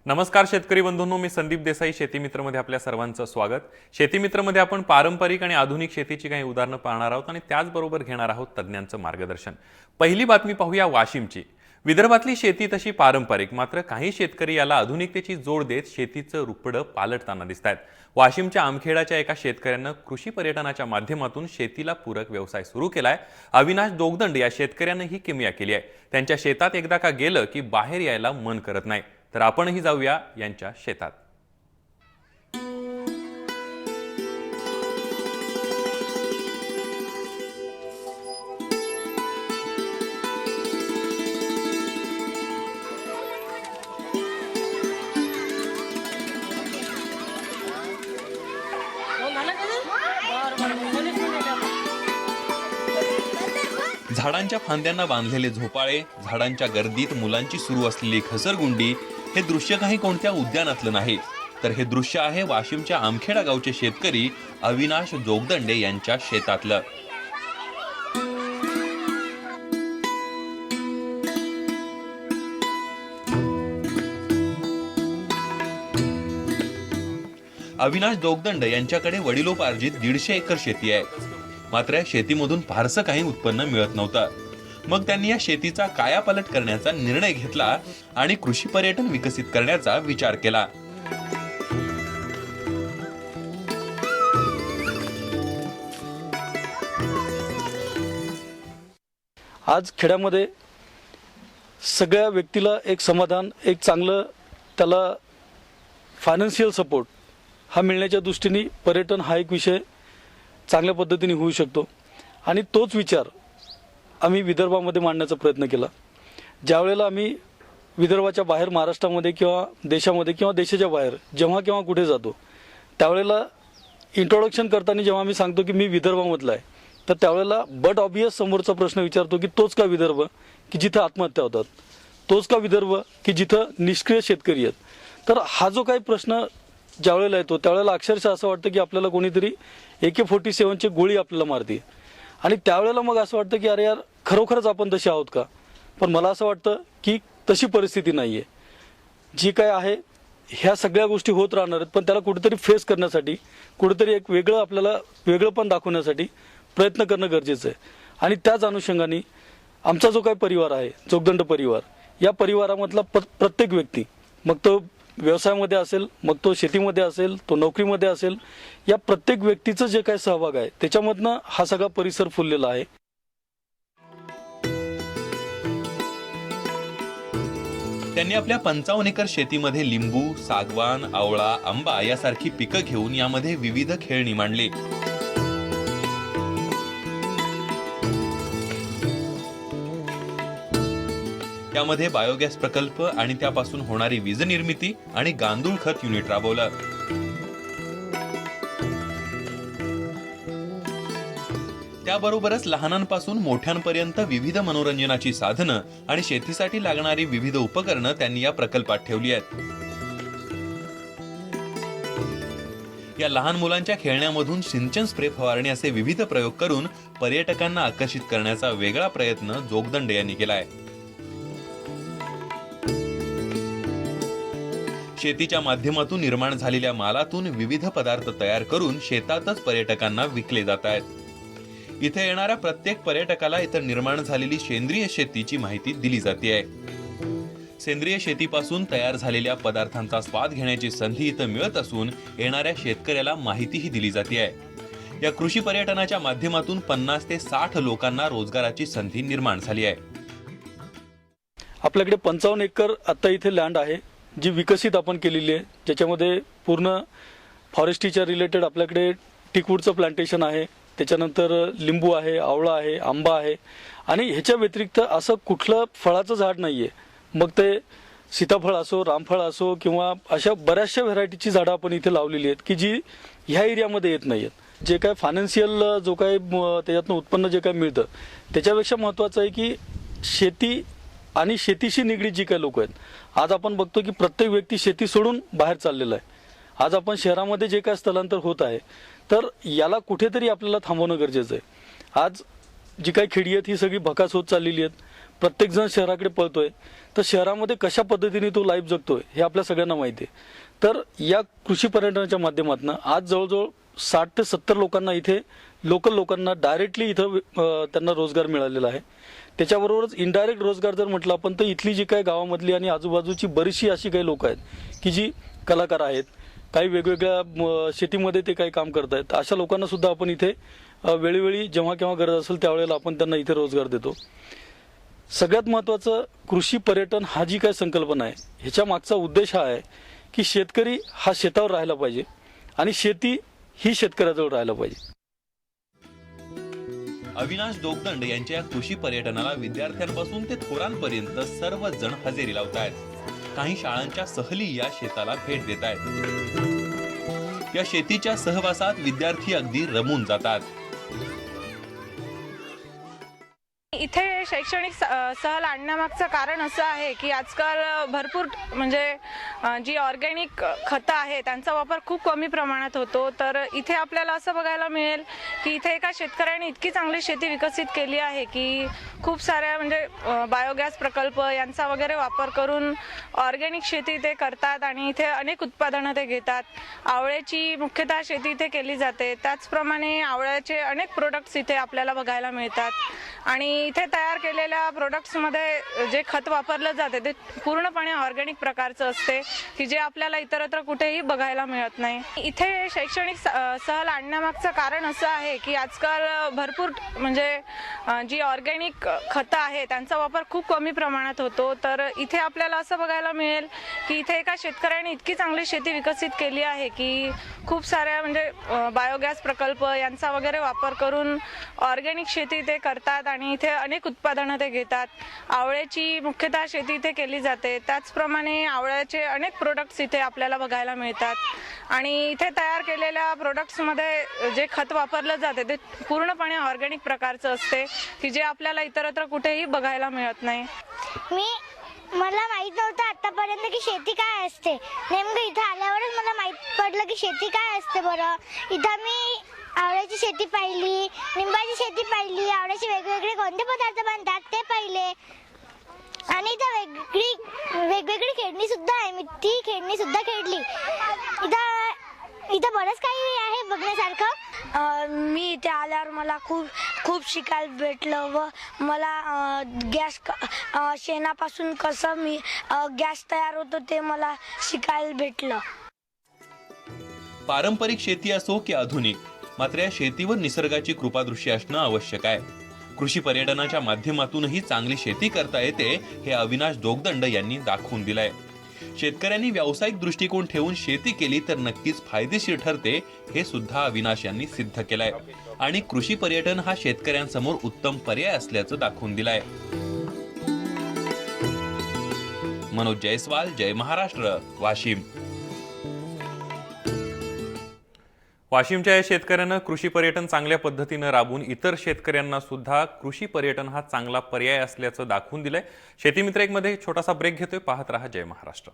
नमस्कार शेतकरी बंधूंनो, मी संदीप देसाई शेती मित्रमध्ये आपल्या सर्वांचं स्वागत। शेती मित्रमध्ये आपण पारंपरिक आणि आधुनिक शेतीची काही उदाहरणं पाहणार आहोत आणि त्याचबरोबर घेणार आहोत तज्ञांचं मार्गदर्शन। पहिली बातमी पाहूया वाशिमची। विदर्भातली शेती तशी पारंपरिक, मात्र काही शेतकरी याला आधुनिकतेची जोड देत शेतीचं रुपडं पालटताना दिसतात। वाशिमच्या आमखेडाच्या एका शेतकऱ्यानं कृषी पर्यटनाच्या माध्यमातून शेतीला पूरक व्यवसाय सुरू केलाय। अविनाश दोगदंड या शेतकऱ्यानं ही किमया केली आहे। त्यांच्या शेतात एकदा का गेलं की बाहेर यायला मन करत नाही। तर आपणही जाऊया यांच्या शेतात। झाडांच्या फांद्यांना बांधलेले झोपाळे, झाडांच्या गर्दीत मुलांची सुरू असलेली घसरगुंडी, हे दृश्य काही कोणत्या उद्यानातलं नाही, तर हे दृश्य आहे वाशिमच्या आमखेडा गावचे शेतकरी अविनाश जोगदंडे यांच्या शेतातलं। अविनाश जोगदंड यांच्याकडे वडिलोपार्जित 150 एकर शेती आहे, मात्र या शेतीमधून फारसं काही उत्पन्न मिळत नव्हतं। मग त्यांनी या शेतीचा कायापालट करण्याचा निर्णय घेतला आणि कृषी पर्यटन विकसित करण्याचा विचार केला। आज खेड्यामध्ये सगळ्या व्यक्तीला एक समाधान, एक चांगलं त्याला फायनान्शियल सपोर्ट हा मिळण्याच्या दृष्टीने पर्यटन हा एक विषय चांगल्या पद्धतीने होऊ शकतो आणि तोच विचार आम्ही विदर्भामध्ये मांडण्याचा प्रयत्न केला। ज्यावेळेला आम्ही विदर्भाच्या बाहेर महाराष्ट्रामध्ये किंवा देशामध्ये किंवा देशाच्या बाहेर जेव्हा केव्हा कुठे जातो, त्यावेळेला इंट्रोडक्शन करताना जेव्हा आम्ही सांगतो की मी विदर्भामधला आहे, तर त्यावेळेला बट ऑब्वियस समोरचा प्रश्न विचारतो की तोच का विदर्भ की जिथं आत्महत्या होतात, तोच का विदर्भ की जिथं निष्क्रिय शेतकरी आहेत। तर हा जो काही प्रश्न ज्यावेळेला येतो त्यावेळेला अक्षरशः असं वाटतं की आपल्याला कोणीतरी AK-47ची गोळी आपल्याला मारते आणि त्यावेळेला मग असं वाटतं की अरे यार, खरोखरच आपण तसे आहोत का? पण मला असं वाटतं की तशी परिस्थिती नाही आहे। जी काय आहे ह्या सगळ्या गोष्टी होत राहणार आहेत, पण त्याला कुठेतरी फेस करण्यासाठी, कुठेतरी एक वेगळं आपल्याला वेगळंपण दाखवण्यासाठी प्रयत्न करणं गरजेचं आहे। आणि त्याच अनुषंगाने आमचा जो काही परिवार आहे, जोगदंड परिवार, या परिवारामधला प्रत्येक व्यक्ती, मग तो व्यवसायामध्ये असेल, मग तो शेतीमध्ये असेल, तो नोकरीमध्ये असेल, या प्रत्येक व्यक्तीचं जे काही सहभाग आहे त्याच्यामधनं हा सगळा परिसर फुललेला आहे। त्यांनी आपल्या 55 एकर शेतीमध्ये लिंबू, सागवान, आवळा, आंबा यासारखी पिकं घेऊन यामध्ये विविध खेळणी मांडली। त्यामध्ये बायोगॅस प्रकल्प आणि त्यापासून होणारी वीज निर्मिती आणि गांडूळ खत युनिट राबवलं। त्याबरोबरच लहानांपासून मोठ्यांपर्यंत विविध मनोरंजनाची साधनं आणि शेतीसाठी लागणारी विविध उपकरणं त्यांनी या प्रकल्पात ठेवली आहेत। या लहान मुलांच्या खेळण्यामधून सिंचन स्प्रे फवारणी असे विविध प्रयोग करून पर्यटकांना आकर्षित करण्याचा वेगळा प्रयत्न जोगदंड यांनी केलाय। शेतीच्या माध्यमातून निर्माण झालेल्या मालातून विविध पदार्थ तयार करून शेतातच पर्यटकांना विकले जात आहेत। इथे येणाऱ्या प्रत्येक पर्यटकाला इथं निर्माण झालेली सेंद्रिय शेतीची माहिती दिली जाते। सेंद्रिय शेतीपासून तयार झालेल्या पदार्थांचा स्वाद घेण्याची संधी इथं मिळत असून येणाऱ्या शेतकऱ्याला माहितीही दिली जाते। या कृषी पर्यटनाच्या माध्यमातून 50 ते 60 लोकांना रोजगाराची संधी निर्माण झाली आहे। आपल्याकडे 55 एकर आता इथे लँड आहे जी विकसित आपण केलेली आहे, ज्याच्यामध्ये पूर्ण फॉरेस्ट्रीच्या रिलेटेड आपल्याकडे टीकवूडचं प्लांटेशन आहे, त्याच्यानंतर लिंबू आहे, आवळा आहे, आंबा आहे आणि ह्याच्या व्यतिरिक्त असं कुठलं फळाचं झाड नाही आहे। मग ते सीताफळ असो, रामफळ असो किंवा अशा बऱ्याचशा व्हरायटीची झाडं आपण इथे लावलेली आहेत की जी ह्या एरियामध्ये येत नाही आहेत। जे काय फायनान्शियल जो काय त्याच्यातनं उत्पन्न जे काय मिळतं त्याच्यापेक्षा महत्त्वाचं आहे की शेती आणि शेतीशी निगडीत जी काही लोक आहेत, आज आपण बघतो की प्रत्येक व्यक्ती शेती सोडून बाहेर चाललेला आहे। आज आपण शहरामध्ये जे काय स्थलांतर होत आहे, तर याला कुठेतरी आपल्याला थांबवणं गरजेचं आहे। आज जी काही खेडी आहेत ही सगळी भकास होत चाललेली आहेत, प्रत्येकजण शहराकडे पळतोय, तर शहरामध्ये कशा पद्धतीने तो लाईफ जगतोय हे आपल्या सगळ्यांना माहिती आहे. तर या कृषी पर्यटनाच्या माध्यमातून आज जवळजवळ 60 ते 70 लोकांना इथे लोकल लोकांना डायरेक्टली इथं त्यांना रोजगार मिळालेला आहे. त्याच्याबरोबरच इनडायरेक्ट रोजगार जर म्हटलं आपण तर इथली जी काही गावामधली आणि आजूबाजूची बरीचशी अशी काही लोक आहेत की जी कलाकार आहेत, काही वेगवेगळ्या शेतीमध्ये ते काही काम करत आहेत, अशा लोकांना सुद्धा आपण इथे वेळोवेळी जेव्हा केव्हा गरज असेल त्यावेळेला आपण त्यांना इथे रोजगार देतो. सगळ्यात महत्त्वाचं कृषी पर्यटन हा जी काही संकल्पना आहे ह्याच्या मागचा उद्देश हा आहे की शेतकरी हा शेतावर राहायला पाहिजे आणि शेती ही शेतकऱ्याजवळ राहायला पाहिजे. अविनाश दोगदंड यांच्या या कृषी पर्यटनाला विद्यार्थ्यांपासून ते थोरांपर्यंत सर्वजण हजेरी लावत आहेत. काही शाळांच्या सहली या शेताला भेट देत आहेत. या शेतीच्या सहवासात विद्यार्थी अगदी रमून जातात. इथे शैक्षणिक सहल आणण्यामागचं कारण असं आहे की आजकाल भरपूर म्हणजे जी ऑर्गॅनिक खतं आहे त्यांचा वापर खूप कमी प्रमाणात होतो. तर इथे आपल्याला असं बघायला मिळेल की इथे एका शेतकऱ्याने इतकी चांगली शेती विकसित केली आहे की खूप साऱ्या म्हणजे बायोगॅस प्रकल्प यांचा वगैरे वापर करून ऑर्गॅनिक शेती ते करतात आणि इथे अनेक उत्पादनं ते घेतात. आवळ्याची मुख्यतः शेती इथे केली जाते. त्याचप्रमाणे आवळ्याचे अनेक प्रोडक्ट्स इथे आपल्याला बघायला मिळतात आणि इथे तयार केलेल्या प्रोडक्ट्समध्ये जे खत वापरलं जाते ते पूर्णपणे ऑर्गॅनिक प्रकारचं असते की जे आपल्याला इतरत्र कुठेही बघायला मिळत नाही. इथे शैक्षणिक सहल आणण्यामागचं कारण असं आहे की आजकाल भरपूर म्हणजे जी ऑर्गॅनिक खतं आहे त्यांचा वापर खूप कमी प्रमाणात होतो. तर इथे आपल्याला असं बघायला मिळेल की इथे एका शेतकऱ्याने इतकी चांगली शेती विकसित केली आहे की खूप साऱ्या म्हणजे बायोगॅस प्रकल्प यांचा वगैरे वापर करून ऑर्गॅनिक शेती ते करतात आणि इथे अनेक उत्पादनं ते घेतात. आवळ्याची मुख्यतः शेती इथे केली जाते. त्याचप्रमाणे आवळ्याचे अनेक प्रोडक्ट्स इथे आपल्याला बघायला मिळतात आणि इथे तयार केलेल्या प्रोडक्ट्समध्ये जे खत वापरलं जाते ते पूर्णपणे ऑर्गॅनिक प्रकारचं असते की जे आपल्याला इतरत्र कुठेही बघायला मिळत नाही. मला माहित नव्हतं आतापर्यंत की शेती काय असते. नेमकं इथं आल्यावरच मला माहित पडलं की शेती काय असते. बरं, इथं मी आवळ्याची शेती पाहिली, लिंबाची शेती पाहिली, आवळ्याचे वेगवेगळे कोणते पदार्थ बनतात ते पाहिले आणि इथं वेगवेगळी खेळणी सुद्धा आहे. मी ती खेळणी सुद्धा खेळली. इथं बरंच काही आहे बघण्यासारखं. मी इथे आल्यावर मला खूप शिकायला भेटलं व मला गॅस शेणापासून कसं मी गॅस तयार होतो ते मला शिकायला भेटलं. पारंपरिक शेती असो की आधुनिक, मात्र या शेतीवर निसर्गाची कृपादृष्टी असणं आवश्यक आहे. कृषी पर्यटनाच्या माध्यमातूनही चांगली शेती करता येते हे अविनाश दोगदंड यांनी दाखवून दिलंय. शेतकऱ्यांनी व्यावसायिक दृष्टिकोन ठेवून शेती केली तर नक्कीच फायदेशीर ठरते हे सुद्धा अविनाश यांनी सिद्ध केलंय आणि कृषी पर्यटन हा शेतकऱ्यांसमोर उत्तम पर्याय असल्याचं दाखवून दिलंय. मनोज जयस्वाल, जय महाराष्ट्र, वाशिम. वाशिमच्या या शेतकऱ्यानं कृषी पर्यटन चांगल्या पद्धतीनं राबवून इतर शेतकऱ्यांना सुद्धा कृषी पर्यटन हा चांगला पर्याय असल्याचं दाखवून दिलंय. शेतीमित्र एक मध्ये छोटासा ब्रेक घेतोय. पाहत रहा जय महाराष्ट्र.